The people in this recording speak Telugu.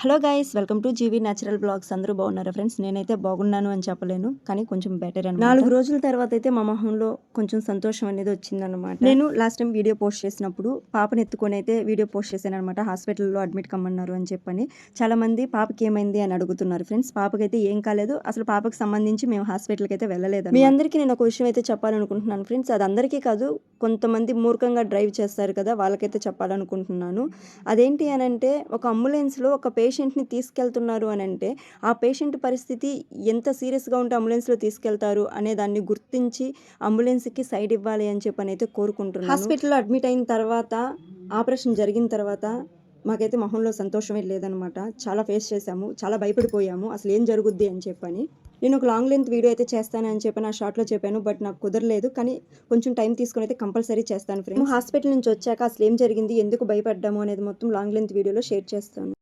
Hello guys, welcome to GV natural blogs. అందరూ బాగున్నారా ఫ్రెండ్స్? నేనైతే బాగున్నాను అని చెప్పలేను, కానీ కొంచెం బెటర్ అని. 4 రోజుల తర్వాత అయితే మా మొహంలో కొంచెం సంతోషం అనేది వచ్చిందనమాట. నేను లాస్ట్ టైం వీడియో పోస్ట్ చేసినప్పుడు పాపని ఎత్తుకొని అయితే వీడియో పోస్ట్ చేశాను అనమాట. హాస్పిటల్లో అడ్మిట్ కమ్మన్నారు అని చెప్పని చాలా మంది పాపకి ఏమైంది అని అడుగుతున్నారు ఫ్రెండ్స్. పాపకైతే ఏం కాలేదు, అసలు పాపకు సంబంధించి మేము హాస్పిటల్కి అయితే వెళ్ళలేదు. మీ అందరికీ నేను ఒక విషయం అయితే చెప్పాలనుకుంటున్నాను ఫ్రెండ్స్. అది అందరికీ కాదు, కొంతమంది మూర్ఖంగా డ్రైవ్ చేస్తారు కదా, వాళ్ళకైతే చెప్పాలనుకుంటున్నాను. అదేంటి అని అంటే, ఒక అంబులెన్స్లో ఒక పేషెంట్ని తీసుకెళ్తున్నారు అని అంటే ఆ పేషెంట్ పరిస్థితి ఎంత సీరియస్గా ఉంటే అంబులెన్స్లో తీసుకెళ్తారు అనే దాన్ని గుర్తించి అంబులెన్స్కి సైడ్ ఇవ్వాలి అని చెప్పని అయితే కోరుకుంటున్నాను. హాస్పిటల్లో అడ్మిట్ అయిన తర్వాత, ఆపరేషన్ జరిగిన తర్వాత మాకైతే మొహంలో సంతోషమే లేదనమాట. చాలా ఫేస్ చేసాము, చాలా భయపడిపోయాము అసలు ఏం జరుగుద్ది అని చెప్పని. నేను ఒక లాంగ్ లెంత్ వీడియో అయితే చేస్తానని చెప్పి ఆ షార్ట్లో చెప్పాను, బట్ నాకు కుదరలేదు. కానీ కొంచెం టైం తీసుకుని అయితే కంపల్సరీ చేస్తాను ఫ్రెండ్స్. హాస్పిటల్ నుంచి వచ్చాక అసలు ఏం జరిగింది, ఎందుకు భయపడ్డాము అనేది మొత్తం లాంగ్ లెంత్ వీడియోలో షేర్ చేస్తాను.